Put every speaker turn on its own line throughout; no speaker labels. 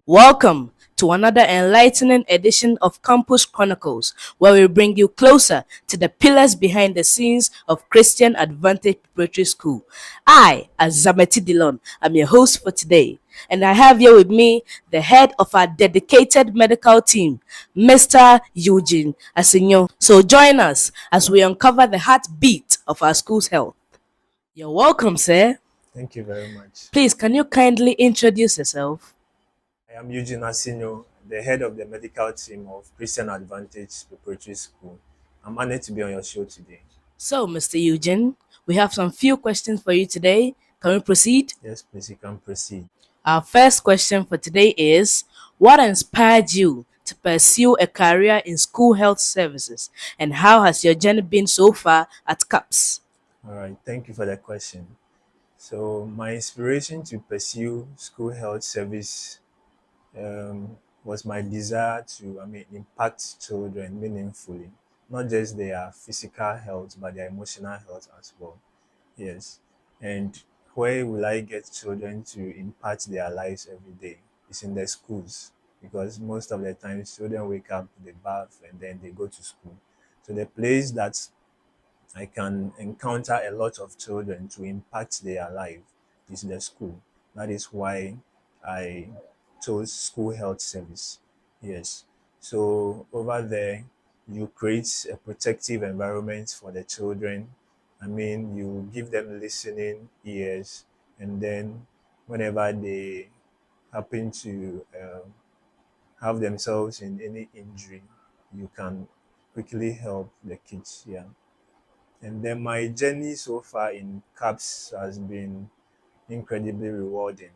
Welcome to another enlightening edition of Campus Chronicles, where we bring you closer to the pillars behind the scenes of Christian Advantage Preparatory School. I, Azameti Dillon, am your host for today, and I have here with me the head of our dedicated medical team, Mr. Eugene Asinyo. So join us as we uncover the heartbeat of our school's health. You're welcome, sir.
Thank you very much.
Please, can you kindly introduce yourself?
I am Eugene Asinyo, the head of the medical team of Christian Advantage Preparatory School. I'm honored to be on your show today.
So, Mr. Eugene, we have some few questions for you today. Can we proceed?
Yes, please, you can proceed.
Our first question for today is: what inspired you to pursue a career in school health services, and how has your journey been so far at CAPS?
All right, thank you for that question. So, my inspiration to pursue school health service was my desire to, impact children meaningfully, not just their physical health, but their emotional health as well. Yes. And where will I get children to impact their lives every day? It's in the schools, because most of the time children wake up, they bath, and then they go to school. So the place that I can encounter a lot of children to impact their life is the school. That is why I chose school health service. Yes. So over there, you create a protective environment for the children. You give them listening ears, and then whenever they happen to have themselves in any injury, you can quickly help the kids. Yeah. And then my journey so far in CAPS has been incredibly rewarding.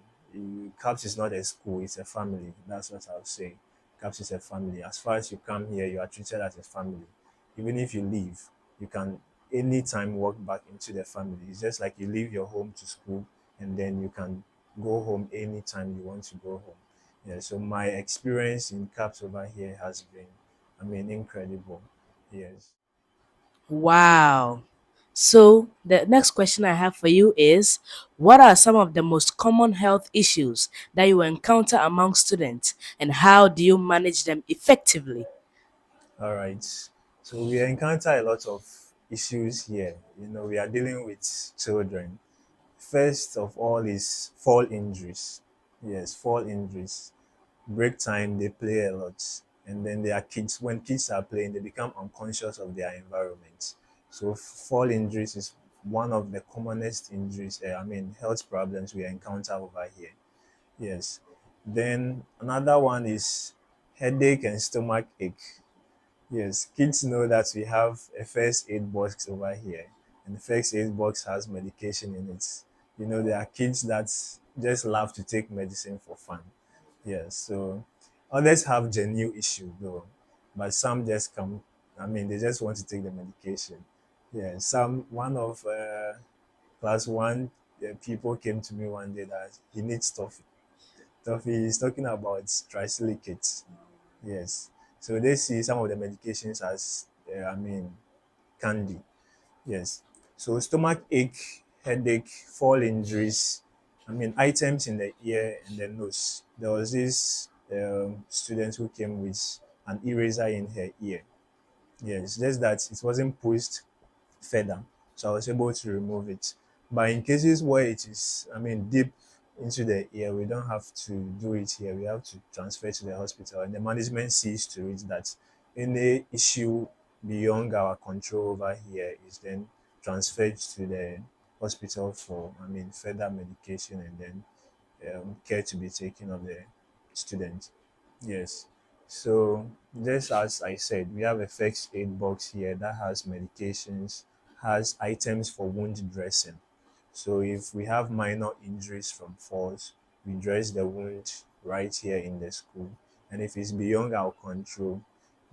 CAPS is not a school, it's a family. That's what I'll say. CAPS is a family. As far as you come here, you are treated as a family. Even if you leave, you can anytime walk back into the family. It's just like you leave your home to school, and then you can go home anytime you want to go home. Yeah, so my experience in CAPS over here has been, incredible. Yes.
Wow. So, the next question I have for you is: what are some of the most common health issues that you encounter among students, and how do you manage them effectively?
All right. So we encounter a lot of issues here. We are dealing with children. First of all is fall injuries. Yes, fall injuries. Break time, they play a lot. And then they are kids. When kids are playing, they become unconscious of their environment. So fall injuries is one of the commonest injuries, health problems we encounter over here. Yes. Then another one is headache and stomach ache. Yes, kids know that we have a first aid box over here, and the first aid box has medication in it. There are kids that just love to take medicine for fun. Yes, so others have genuine issue though, but some just come. They just want to take the medication. Yeah, one of class one people came to me one day that he needs toffee. Toffee is talking about tricyclic. Yes. So they see some of the medications as, candy. Yes. So stomach ache, headache, fall injuries, items in the ear and the nose. There was this student who came with an eraser in her ear. Yes, just that it wasn't pushed further. So I was able to remove it. But in cases where it is, deep into the ear, we don't have to do it here. We have to transfer to the hospital. And the management sees to it that any issue beyond our control over here is then transferred to the hospital for, further medication, and then care to be taken of the student. Yes. So just as I said, we have a first aid box here that has medications, has items for wound dressing. So if we have minor injuries from falls, we dress the wound right here in the school. And if it's beyond our control,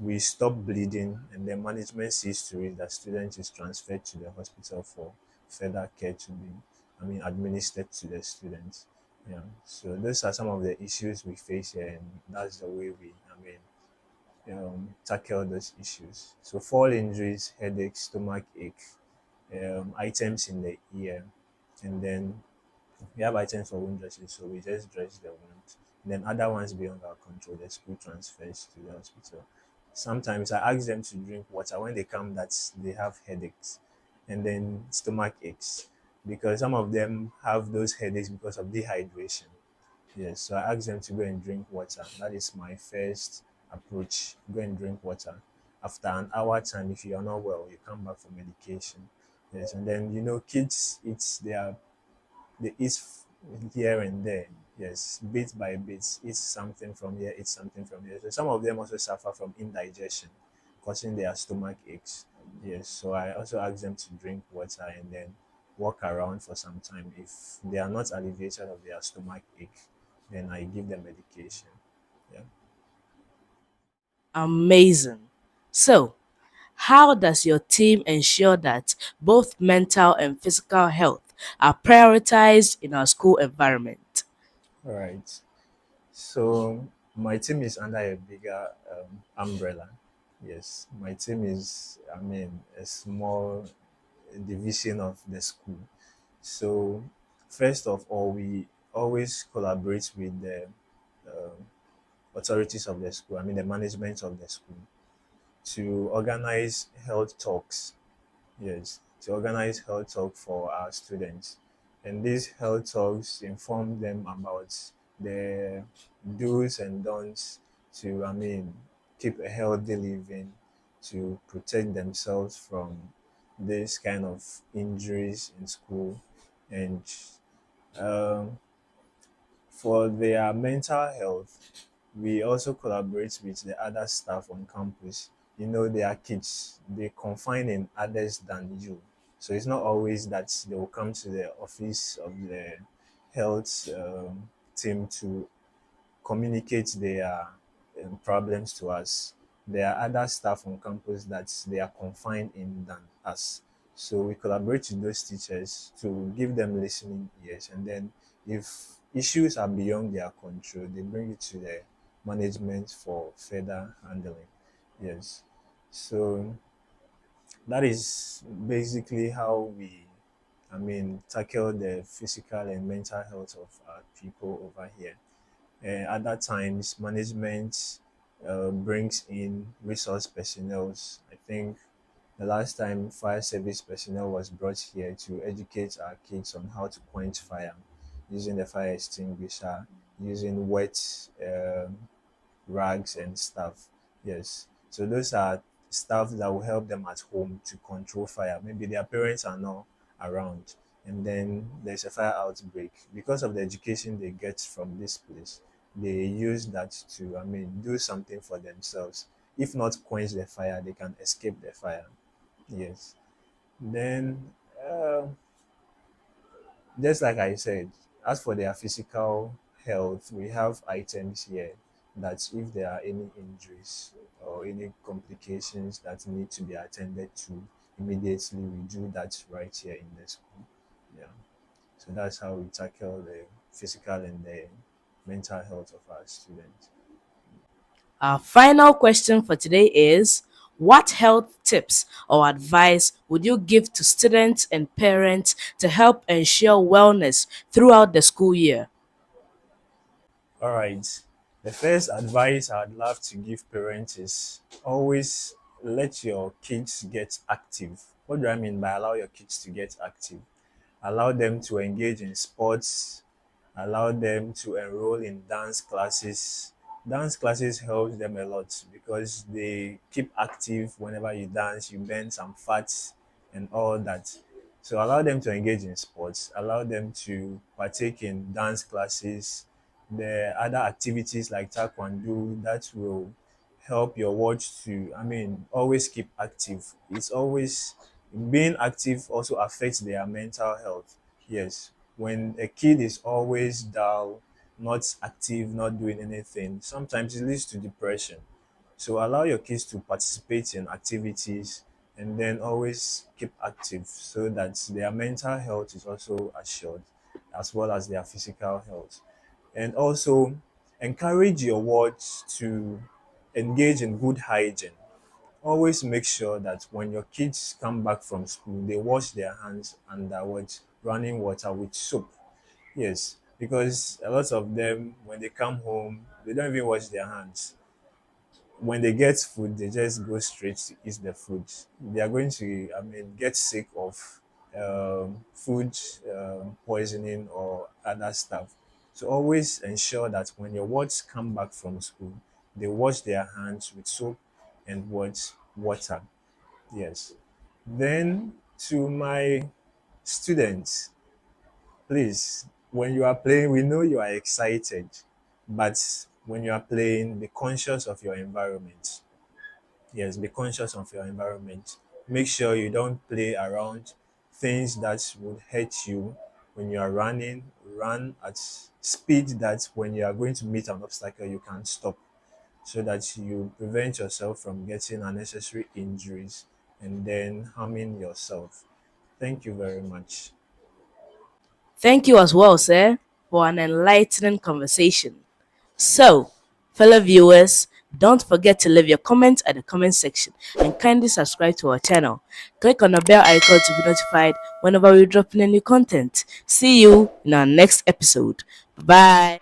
we stop bleeding, and then management sees to it that student is transferred to the hospital for further care to be, administered to the students. Yeah. So those are some of the issues we face here, and that's the way we, tackle those issues. So fall injuries, headache, stomach ache, items in the ear, and then we have items for wound dressing, so we just dress the wound. And then other ones beyond our control, the school transfers to the hospital. Sometimes I ask them to drink water when they come that they have headaches and then stomach aches, because some of them have those headaches because of dehydration. Yes, so I ask them to go and drink water. That is my first approach. Go and drink water. After an hour time, if you are not well, you come back for medication. Yes, and then kids eat their they eat here and there. Yes, bit by bit, eat something from here, eat something from here. So some of them also suffer from indigestion, causing their stomach aches. Yes, so I also ask them to drink water and then walk around for some time. If they are not alleviated of their stomach ache, then I give them medication. Yeah.
Amazing. So, how does your team ensure that both mental and physical health are prioritized in our school environment?
All right. So my team is under a bigger umbrella. Yes, my team is, a small division of the school. So, first of all, we always collaborate with the authorities of the school, the management of the school, to organize health talks. Yes, to organize health talk for our students. And these health talks inform them about the do's and don'ts to, keep a healthy living, to protect themselves from this kind of injuries in school. And um, for their mental health, we also collaborate with the other staff on campus. They are kids, they confine in others than you. So it's not always that they will come to the office of the health team to communicate their problems to us. There are other staff on campus that they are confined in than us. So we collaborate with those teachers to give them listening ears. And then if issues are beyond their control, they bring it to the management for further handling. Yes. So that is basically how we, tackle the physical and mental health of our people over here. Other times, management brings in resource personnel. I think the last time fire service personnel was brought here to educate our kids on how to quench fire using the fire extinguisher, using wet rags and stuff. Yes. So those are stuff that will help them at home to control fire. Maybe their parents are not around and then there's a fire outbreak. Because of the education they get from this place, they use that to, do something for themselves. If not quench the fire, they can escape the fire. Yes. Then uh, just like I said, as for their physical health, we have items here that if there are any injuries or any complications that need to be attended to immediately, we do that right here in the school. Yeah. So that's how we tackle the physical and the mental health of our students.
Our final question for today is: what health tips or advice would you give to students and parents to help ensure wellness throughout the school year?
All right. The first advice I'd love to give parents is always let your kids get active. What do I mean by allow your kids to get active? Allow them to engage in sports, allow them to enroll in dance classes. Dance classes helps them a lot because they keep active whenever you dance, you burn some fats and all that. So allow them to engage in sports, allow them to partake in dance classes, the other activities like taekwondo that will help your watch to, always keep active. It's always being active also affects their mental health. Yes, when a kid is always dull, not active, not doing anything, sometimes it leads to depression. So allow your kids to participate in activities and then always keep active so that their mental health is also assured as well as their physical health. And also encourage your wards to engage in good hygiene. Always make sure that when your kids come back from school, they wash their hands under what running water with soap. Yes, because a lot of them, when they come home, they don't even wash their hands. When they get food, they just go straight to eat the food. They are going to, get sick of food poisoning or other stuff. So always ensure that when your wards come back from school, they wash their hands with soap and water. Yes. Then to my students, please, when you are playing, we know you are excited, but when you are playing, be conscious of your environment. Yes, be conscious of your environment. Make sure you don't play around things that would hurt you when you are running. Run at speed that when you are going to meet an obstacle, you can stop so that you prevent yourself from getting unnecessary injuries and then harming yourself. Thank you very much.
Thank you as well, sir, for an enlightening conversation. So, fellow viewers, don't forget to leave your comments at the comment section and kindly subscribe to our channel. Click on the bell icon to be notified whenever we drop in new content. See you in our next episode. Bye.